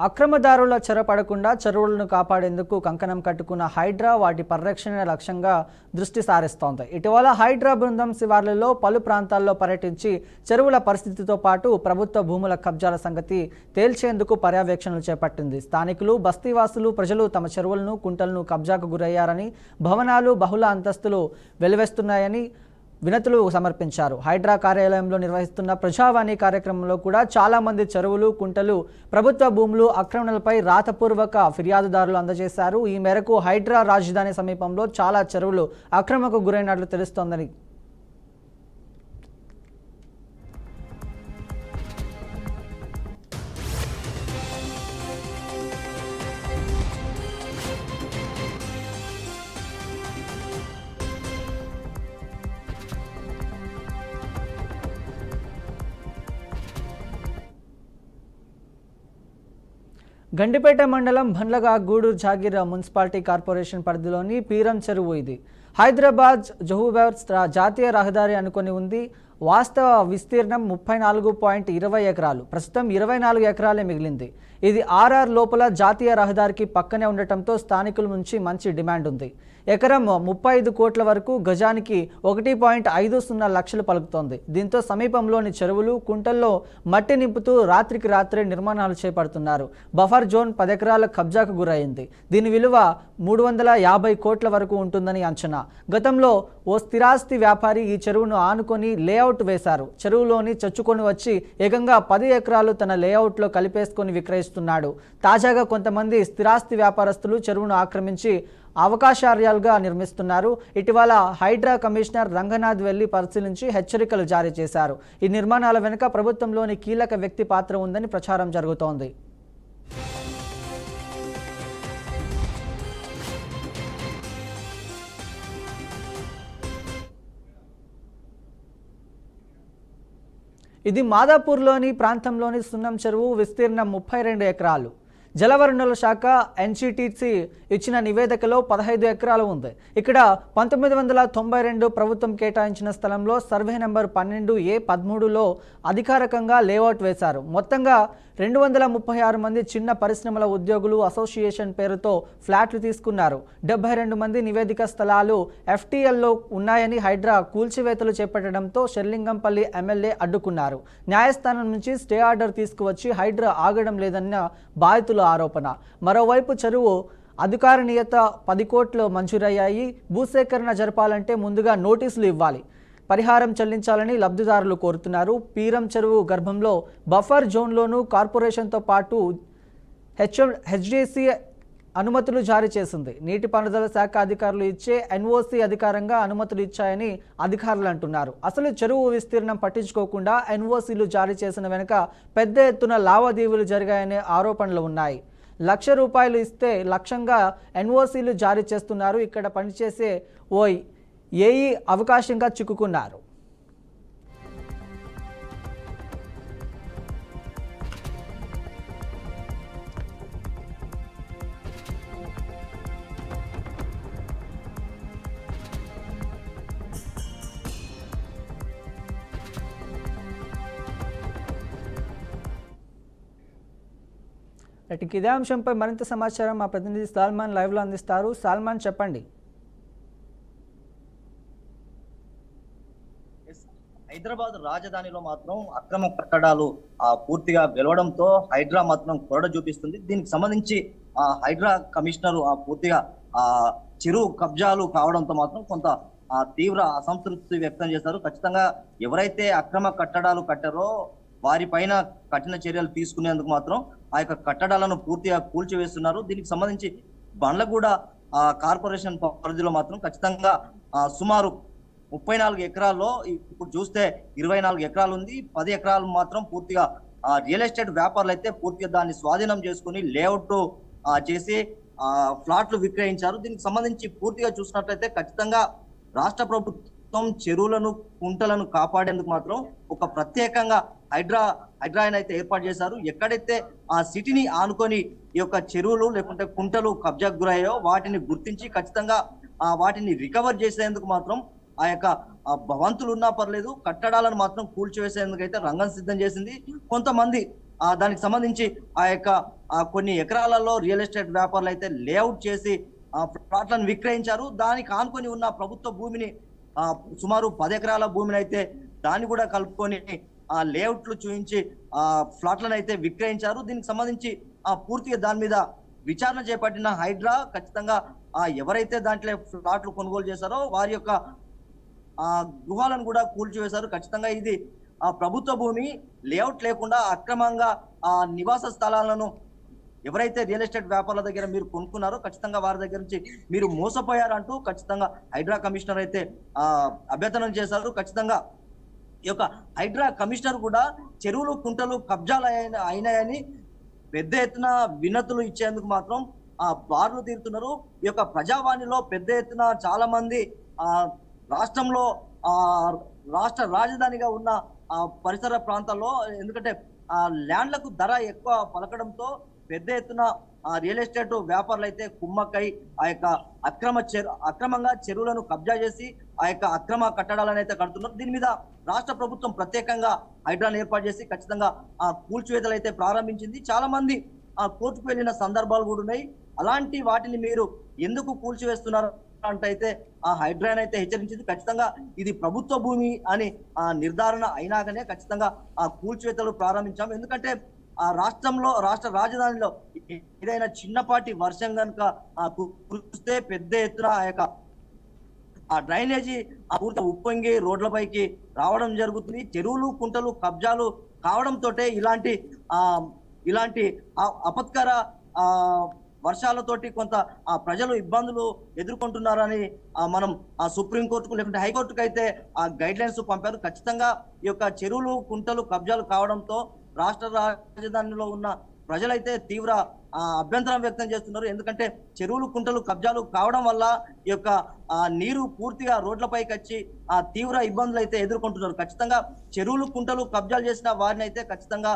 అక్రమదారుల చెరపడకుండా చెరువులను కాపాడేందుకు కంకణం కట్టుకున్న హైడ్రా వాటి పరిరక్షణ లక్ష్యంగా దృష్టి సారిస్తోంది. ఇటీవల హైడ్రా బృందం శివార్లలో పలు ప్రాంతాల్లో పర్యటించి చెరువుల పరిస్థితితో పాటు ప్రభుత్వ భూముల కబ్జాల సంగతి తేల్చేందుకు పర్యవేక్షణలు చేపట్టింది. స్థానికులు, బస్తీవాసులు, ప్రజలు తమ చెరువులను, కుంటలను కబ్జాకు గురయ్యారని, భవనాలు బహుళ అంతస్తులు వెలువెస్తున్నాయని వినతులు సమర్పించారు. హైడ్రా కార్యాలయంలో నిర్వహిస్తున్న ప్రజావాణి కార్యక్రమంలో కూడా చాలా మంది చెరువులు, కుంటలు, ప్రభుత్వ భూములు ఆక్రమణలపై రాతపూర్వక ఫిర్యాదుదారులు అందజేశారు. ఈ మేరకు హైడ్రా రాజధాని సమీపంలో చాలా చెరువులు అక్రమకు గురైనట్లు తెలుస్తోందని గండిపేట మండలం బండ్లగా గూడూరు జాగీర్ మున్సిపాలిటీ కార్పొరేషన్ పరిధిలోని పీరం చెరువు ఇది. హైదరాబాద్ జహూబర్ జాతీయ రహదారి అనుకొని ఉంది. వాస్తవ విస్తీర్ణం 34.20 ఎకరాలు. ప్రస్తుతం 24 ఎకరాలే మిగిలింది. ఇది ఆర్ఆర్ లోపల జాతీయ రహదారికి పక్కనే ఉండటంతో స్థానికుల నుంచి మంచి డిమాండ్ ఉంది. ఎకరం 35 కోట్ల వరకు, గజానికి 1.50 లక్షలు పలుకుతోంది. దీంతో సమీపంలోని చెరువులు, కుంటల్లో మట్టి నింపుతూ రాత్రికి రాత్రే నిర్మాణాలు చేపడుతున్నారు. బఫర్ జోన్ 10 ఎకరాల కబ్జాకు గురైంది. దీని విలువ 350 కోట్ల వరకు ఉంటుందని అంచనా. గతంలో ఓ స్థిరాస్తి వ్యాపారి ఈ చెరువును ఆనుకొని లేఅవుట్ వేశారు. చెరువులోని చొచ్చుకొని వచ్చి ఏకంగా 10 ఎకరాలు తన లేఅవుట్లో కలిపేసుకొని విక్రయిస్తున్నాడు. తాజాగా కొంతమంది స్థిరాస్తి వ్యాపారస్తులు చెరువును ఆక్రమించి అవకాశార్యాలుగా నిర్మిస్తున్నారు. ఇటీవల హైడ్రా కమిషనర్ రంగనాథ్ వెళ్లి పరిశీలించి హెచ్చరికలు జారీ చేశారు. ఈ నిర్మాణాల వెనుక ప్రభుత్వంలోని కీలక వ్యక్తి పాత్ర ఉందని ప్రచారం జరుగుతోంది. ఇది మాదాపూర్లోని ప్రాంతంలోని సున్నం చెరువు. విస్తీర్ణం 32 ఎకరాలు. జలవనరుల శాఖ ఎన్జిటిసి ఇచ్చిన నివేదికలో 15 ఎకరాలు ఉంది. ఇక్కడ 1992 ప్రభుత్వం కేటాయించిన స్థలంలో సర్వే నెంబర్ 12A-13లో అధికారికంగా లేఅవుట్ వేశారు. మొత్తంగా 236 మంది చిన్న పరిశ్రమల ఉద్యోగులు అసోసియేషన్ పేరుతో ఫ్లాట్లు తీసుకున్నారు. 72 మంది నివేదిక స్థలాలు FTLలో ఉన్నాయని హైడ్రా కూల్చివేతలు చేపట్టడంతో షెర్లింగంపల్లి ఎమ్మెల్యే అడ్డుకున్నారు. న్యాయస్థానం నుంచి స్టే ఆర్డర్ తీసుకువచ్చి హైడ్రా ఆగడం లేదన్న బాధితుల ఆరోపణ. మరోవైపు చెరువు అధికారినియత 10 కోట్లు మంజూరయ్యాయి. భూసేకరణ జరపాలంటే ముందుగా నోటీసులు ఇవ్వాలి, పరిహారం చెల్లించాలని లబ్ధిదారులు కోరుతున్నారు. పీరం చెరువు గర్భంలో బఫర్ జోన్లోనూ కార్పొరేషన్తో పాటు హెచ్డిసి అనుమతులు జారీ చేసింది. నీటిపారుదల శాఖ అధికారులు ఇచ్చే NOC అధికారంగా అనుమతులు ఇచ్చాయని అధికారులు అంటున్నారు. అసలు చెరువు విస్తీర్ణం పట్టించుకోకుండా NOCలు జారీ చేసిన వెనుక పెద్ద ఎత్తున లావాదేవీలు జరిగాయనే ఆరోపణలు ఉన్నాయి. ₹1,00,000 ఇస్తే లక్ష్యంగా NOCలు జారీ చేస్తున్నారు. ఇక్కడ పనిచేసే ఓ ఏఈ అవకాశంగా చిక్కుకున్నారు. ఇదే అంశంపై మరింత సమాచారం మా ప్రతినిధి సల్మాన్ లైవ్లో అందిస్తారు. సల్మాన్, చెప్పండి. హైదరాబాద్ రాజధానిలో మాత్రం అక్రమ కట్టడాలు పూర్తిగా వెలవడంతో హైడ్రా మాత్రం కొరడ చూపిస్తుంది. దీనికి సంబంధించి హైడ్రా కమిషనర్ పూర్తిగా చెరువు కబ్జాలు కావడంతో మాత్రం కొంత తీవ్ర అసంతృప్తి వ్యక్తం చేశారు. ఖచ్చితంగా ఎవరైతే అక్రమ కట్టడాలు కట్టారో వారిపైన కఠిన చర్యలు తీసుకునేందుకు మాత్రం ఆ యొక్క కట్టడాలను పూర్తిగా కూల్చివేస్తున్నారు. దీనికి సంబంధించి బండ్లగూడ కార్పొరేషన్ పరిధిలో మాత్రం ఖచ్చితంగా సుమారు 34 ఎకరాల్లో ఇప్పుడు చూస్తే 24 ఎకరాలు ఉంది. 10 ఎకరాలు మాత్రం పూర్తిగా రియల్ ఎస్టేట్ వ్యాపారులు అయితే పూర్తిగా దాన్ని స్వాధీనం చేసుకుని లేఅవుట్ చేసి ఫ్లాట్లు విక్రయించారు. దీనికి సంబంధించి పూర్తిగా చూసినట్లయితే ఖచ్చితంగా రాష్ట్ర ప్రభుత్వం చెరువులను, కుంటలను కాపాడేందుకు మాత్రం ఒక ప్రత్యేకంగా హైడ్రా అయితే ఏర్పాటు చేశారు. ఎక్కడైతే ఆ సిటీని ఆనుకొని ఈ యొక్క చెరువులు లేకుంటే కుంటలు కబ్జాకు గురయ్యాయో వాటిని గుర్తించి ఖచ్చితంగా వాటిని రికవర్ చేసేందుకు మాత్రం ఆ యొక్క భవంతులు ఉన్నా పర్లేదు, కట్టడాలను మాత్రం కూల్చివేసేందుకు అయితే రంగం సిద్ధం చేసింది. కొంతమంది దానికి సంబంధించి ఆ యొక్క కొన్ని ఎకరాలలో రియల్ ఎస్టేట్ వ్యాపారులు అయితే లేఅవుట్ చేసి ప్లాట్లను విక్రయించారు. దానికి ఆనుకొని ఉన్న ప్రభుత్వ భూమిని సుమారు 10 ఎకరాల భూమిని అయితే దాన్ని కూడా కలుపుకొని లేఅవుట్లు చూపించి ఫ్లాట్లను అయితే విక్రయించారు. దీనికి సంబంధించి పూర్తిగా దాని మీద విచారణ చేపట్టిన హైడ్రా ఖచ్చితంగా ఎవరైతే దాంట్లో ఫ్లాట్లు కొనుగోలు చేశారో వారి యొక్క గృహాలను కూడా కూల్చివేశారు. ఖచ్చితంగా ఇది ప్రభుత్వ భూమి లేఅవుట్ లేకుండా అక్రమంగా నివాస స్థలాలను ఎవరైతే రియల్ ఎస్టేట్ వ్యాపారుల దగ్గర మీరు కొనుక్కున్నారో ఖచ్చితంగా వారి దగ్గర నుంచి మీరు మోసపోయారంటూ ఖచ్చితంగా హైడ్రా కమిషనర్ అయితే అభ్యర్థన చేశారు. ఖచ్చితంగా ఈ యొక్క హైడ్రా కమిషనర్ కూడా చెరువులు కుంటలు కబ్జాలు అయినాయని పెద్ద ఎత్తున వినతులు ఇచ్చేందుకు మాత్రం బార్లు తీరుతున్నారు. ఈ యొక్క ప్రజావాణిలో పెద్ద ఎత్తున చాలా మంది రాష్ట్రంలో రాష్ట్ర రాజధానిగా ఉన్న పరిసర ప్రాంతాల్లో ఎందుకంటే ల్యాండ్లకు ధర ఎక్కువ పలకడంతో పెద్ద ఎత్తున రియల్ ఎస్టేట్ వ్యాపారులు అయితే కుమ్మక్కై ఆ యొక్క అక్రమంగా చెరువులను కబ్జా చేసి ఆ యొక్క అక్రమ కట్టడాలను అయితే కడుతున్నారు. దీని మీద రాష్ట్ర ప్రభుత్వం ప్రత్యేకంగా హైడ్రాను ఏర్పాటు చేసి ఖచ్చితంగా కూల్చివేతలు అయితే ప్రారంభించింది. చాలా మంది కోర్టుకు వెళ్ళిన సందర్భాలు కూడా ఉన్నాయి. అలాంటి వాటిని మీరు ఎందుకు కూల్చివేస్తున్నారు అంటే హైడ్రాన్ అయితే హెచ్చరించింది. ఖచ్చితంగా ఇది ప్రభుత్వ భూమి అని నిర్ధారణ అయినాకనే ఖచ్చితంగా కూల్చివేతలు ప్రారంభించాము. ఎందుకంటే రాష్ట్రంలో రాష్ట్ర రాజధానిలో ఏదైనా చిన్నపాటి వర్షం కనుక కురిస్తే పెద్ద ఎత్తున ఆ యొక్క డ్రైనేజీ పూర్తి ఉప్పొంగి రోడ్లపైకి రావడం జరుగుతుంది. చెరువులు కుంటలు కబ్జాలు కావడంతో ఇలాంటి అపత్కర వర్షాలతోటి కొంత ప్రజలు ఇబ్బందులు ఎదుర్కొంటున్నారని మనం సుప్రీంకోర్టుకు లేకుంటే హైకోర్టుకు అయితే గైడ్ లైన్స్ పంపారు. ఖచ్చితంగా ఈ యొక్క చెరువులు కుంటలు కబ్జాలు కావడంతో రాష్ట్ర రాజధానిలో ఉన్న ప్రజలైతే తీవ్ర అభ్యంతరం వ్యక్తం చేస్తున్నారు. ఎందుకంటే చెరువులు కుంటలు కబ్జాలు కావడం వల్ల ఈ యొక్క నీరు పూర్తిగా రోడ్లపైకి వచ్చి తీవ్ర ఇబ్బందులు అయితే ఎదుర్కొంటున్నారు. ఖచ్చితంగా చెరువులు కుంటలు కబ్జాలు చేసిన వారిని అయితే ఖచ్చితంగా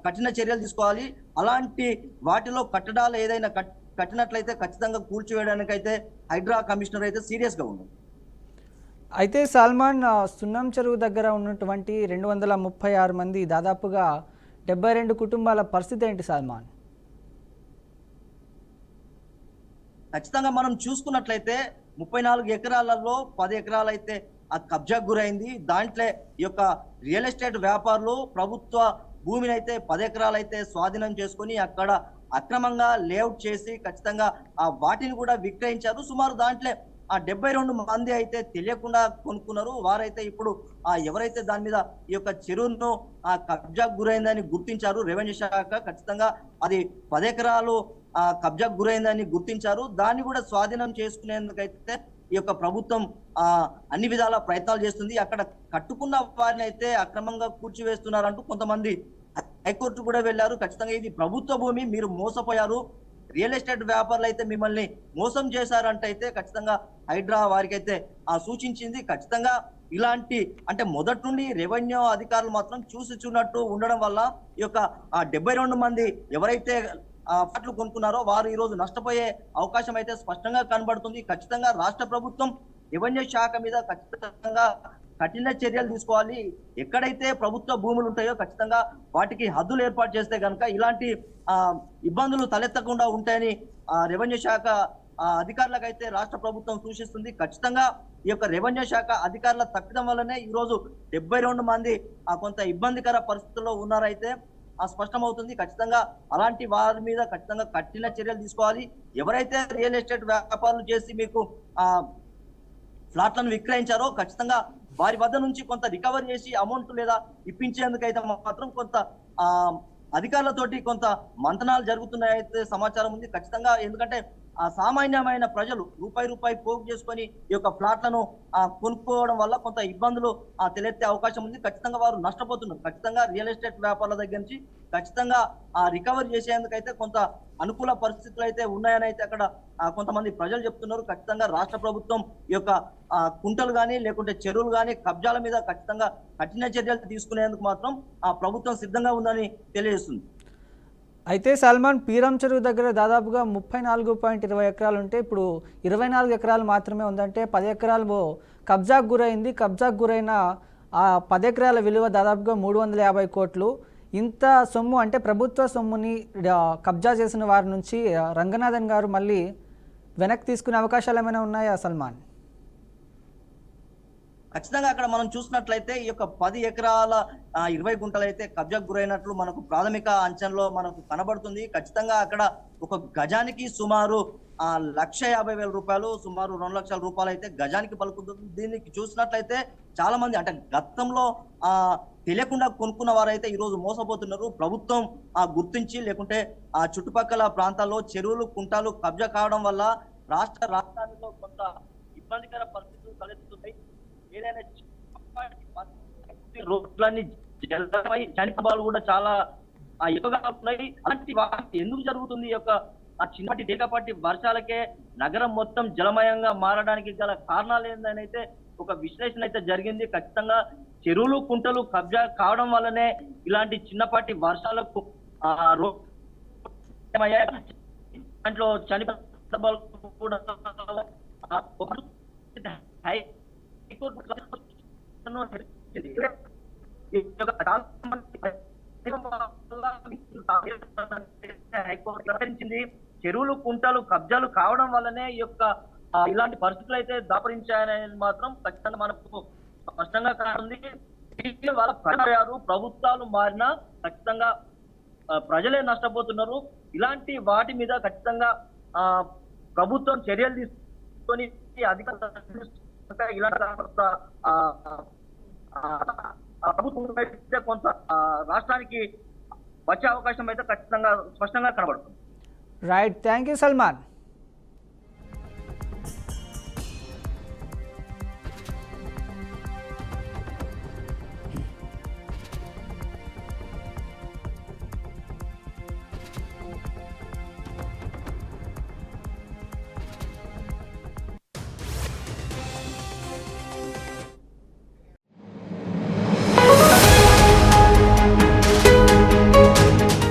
కఠిన చర్యలు తీసుకోవాలి. అలాంటి వాటిలో కట్టడాలు ఏదైనా కట్టినట్లయితే ఖచ్చితంగా కూల్చివేయడానికైతే హైడ్రా కమిషనర్ అయితే సీరియస్ గా ఉన్నారు. అయితే సల్మాన్, సున్నం చెరువు దగ్గర ఉన్నటువంటి 236 మంది దాదాపుగా 72 కుటుంబాల పరిస్థితి ఏంటి సల్మాన్? ఖచ్చితంగా మనం చూసుకున్నట్లయితే 34 ఎకరాలలో 10 ఎకరాలు అయితే కబ్జాకు గురైంది. దాంట్లో ఈ యొక్క రియల్ ఎస్టేట్ వ్యాపారులు ప్రభుత్వ భూమిని అయితే 10 ఎకరాలు అయితే స్వాధీనం చేసుకొని అక్కడ అక్రమంగా లేఅవుట్ చేసి ఖచ్చితంగా వాటిని కూడా విక్రయించారు. సుమారు దాంట్లో 72 మంది అయితే తెలియకుండా కొనుక్కున్నారు. వారైతే ఇప్పుడు ఎవరైతే దాని మీద ఈ యొక్క చెరువును కబ్జాకు గురైందని గుర్తించారు. రెవెన్యూ శాఖ ఖచ్చితంగా అది 10 ఎకరాలు కబ్జాకు గురైందని గుర్తించారు. దాన్ని కూడా స్వాధీనం చేసుకునేందుకైతే ఈ యొక్క ప్రభుత్వం అన్ని విధాల ప్రయత్నాలు చేస్తుంది. అక్కడ కట్టుకున్న వారిని అయితే అక్రమంగా కూర్చివేస్తున్నారంటూ కొంతమంది హైకోర్టు కూడా వెళ్లారు. ఖచ్చితంగా ఇది ప్రభుత్వ భూమి, మీరు మోసపోయారు, రియల్ ఎస్టేట్ వ్యాపారులు అయితే మిమ్మల్ని మోసం చేశారంటే అయితే ఖచ్చితంగా హైడ్రా వారికి అయితే సూచించింది. ఖచ్చితంగా ఇలాంటి అంటే మొదటి నుండి రెవెన్యూ అధికారులు మాత్రం చూసినట్టు ఉండడం వల్ల ఈ యొక్క 72 మంది ఎవరైతే ఫ్లాట్లు కొనుక్కున్నారో వారు ఈ రోజు నష్టపోయే అవకాశం అయితే స్పష్టంగా కనబడుతుంది. ఖచ్చితంగా రాష్ట్ర ప్రభుత్వం రెవెన్యూ శాఖ మీద ఖచ్చితంగా కఠిన చర్యలు తీసుకోవాలి. ఎక్కడైతే ప్రభుత్వ భూములు ఉంటాయో ఖచ్చితంగా వాటికి హద్దులు ఏర్పాటు చేస్తే కనుక ఇలాంటి ఇబ్బందులు తలెత్తకుండా ఉంటాయని రెవెన్యూ శాఖ అధికారులకు అయితే రాష్ట్ర ప్రభుత్వం సూచిస్తుంది. ఖచ్చితంగా ఈ యొక్క రెవెన్యూ శాఖ అధికారుల తప్పిదం వల్లనే ఈ రోజు 72 మంది కొంత ఇబ్బందికర పరిస్థితుల్లో ఉన్నారైతే స్పష్టమవుతుంది. ఖచ్చితంగా అలాంటి వారి మీద ఖచ్చితంగా కఠిన చర్యలు తీసుకోవాలి. ఎవరైతే రియల్ ఎస్టేట్ వ్యాపారాలు చేసి మీకు ఫ్లాట్లను విక్రయించారో ఖచ్చితంగా వారి వద్ద నుంచి కొంత రికవర్ చేసి అమౌంట్ లేదా ఇప్పించేందుకైతే మాత్రం కొంత అధికారులతోటి కొంత మంతనాలు జరుగుతున్నాయైతే సమాచారం ఉంది. ఖచ్చితంగా ఎందుకంటే సామాన్యమైన ప్రజలు రూపాయి పోగు చేసుకొని ఈ యొక్క ఫ్లాట్లను కొనుక్కోవడం వల్ల కొంత ఇబ్బందులు తలెత్తే అవకాశం ఉంది. ఖచ్చితంగా వారు నష్టపోతున్నారు. ఖచ్చితంగా రియల్ ఎస్టేట్ వ్యాపారుల దగ్గర నుంచి ఖచ్చితంగా రికవర్ చేసేందుకైతే కొంత అనుకూల పరిస్థితులు అయితే ఉన్నాయని అయితే అక్కడ కొంతమంది ప్రజలు చెప్తున్నారు. ఖచ్చితంగా రాష్ట్ర ప్రభుత్వం ఈ యొక్క కుంటలు కానీ లేకుంటే చెరువులు కానీ కబ్జాల మీద ఖచ్చితంగా కఠిన చర్యలు తీసుకునేందుకు మాత్రం ప్రభుత్వం సిద్ధంగా ఉందని తెలియజేస్తుంది. అయితే సల్మాన్, పీరం చెరువు దగ్గర దాదాపుగా 34.20 ఎకరాలు ఉంటే ఇప్పుడు 24 ఎకరాలు మాత్రమే ఉందంటే 10 ఎకరాలు కబ్జాకు గురైంది. కబ్జాకు గురైన ఆ 10 ఎకరాల విలువ దాదాపుగా 350 కోట్లు. ఇంత సొమ్ము అంటే ప్రభుత్వ సొమ్ముని కబ్జా చేసిన వారి నుంచి రంగనాథన్ గారు మళ్ళీ వెనక్కి తీసుకునే అవకాశాలు ఏమైనా ఉన్నాయా సల్మాన్? ఖచ్చితంగా అక్కడ మనం చూసినట్లయితే ఈ యొక్క 10 ఎకరాల 20 గుంటలు అయితే కబ్జాకు గురైనట్లు మనకు ప్రాథమిక అంచనాలో మనకు కనబడుతుంది. ఖచ్చితంగా అక్కడ ఒక గజానికి సుమారు 1,50,000 రూపాయలు, సుమారు 2 లక్షల రూపాయలు అయితే గజానికి పలుకుతుంది. దీనికి చూసినట్లయితే చాలా మంది అంటే గతంలో తెలియకుండా కొనుక్కున్న వారైతే ఈ రోజు మోసపోతున్నారు. ప్రభుత్వం గుర్తించి లేకుంటే చుట్టుపక్కల ప్రాంతాల్లో చెరువులు, కుంటాలు కబ్జా కావడం వల్ల రాష్ట్ర రాజధానిలో కొంత ఇబ్బందికర పరిస్థితులు తలెత్తుతున్నాయి. ఏదైనా రోడ్లన్నీ జలమై చనిపోవాలి కూడా చాలా ఎక్కువగా ఉన్నాయి. అలాంటి ఎందుకు జరుగుతుంది? ఈ యొక్క చిన్నపాటి తేలికపాటి వర్షాలకే నగరం మొత్తం జలమయంగా మారడానికి గల కారణాలు ఏందని అయితే ఒక విశ్లేషణ అయితే జరిగింది. ఖచ్చితంగా చెరువులు, కుంటలు కబ్జా కావడం వల్లనే ఇలాంటి చిన్నపాటి వర్షాలకు దాంట్లో చనిపోయిన కూడా చెరువులు, కుంటలు కబ్జాలు కావడం వల్లనే ఈ యొక్క ఇలాంటి పరిస్థితులు అయితే దాపరించాయని మాత్రం ఖచ్చితంగా మనకు స్పష్టంగా కానుంది. వాళ్ళ ప్రభుత్వాలు మారినా ఖచ్చితంగా ప్రజలే నష్టపోతున్నారు. ఇలాంటి వాటి మీద ఖచ్చితంగా ప్రభుత్వం చర్యలు తీసుకొని ఇలాంటి ప్రభుత్వం అయితే కొంత రాష్ట్రానికి వచ్చే అవకాశం అయితే ఖచ్చితంగా స్పష్టంగా కనబడుతుంది. Right, thank you Salman.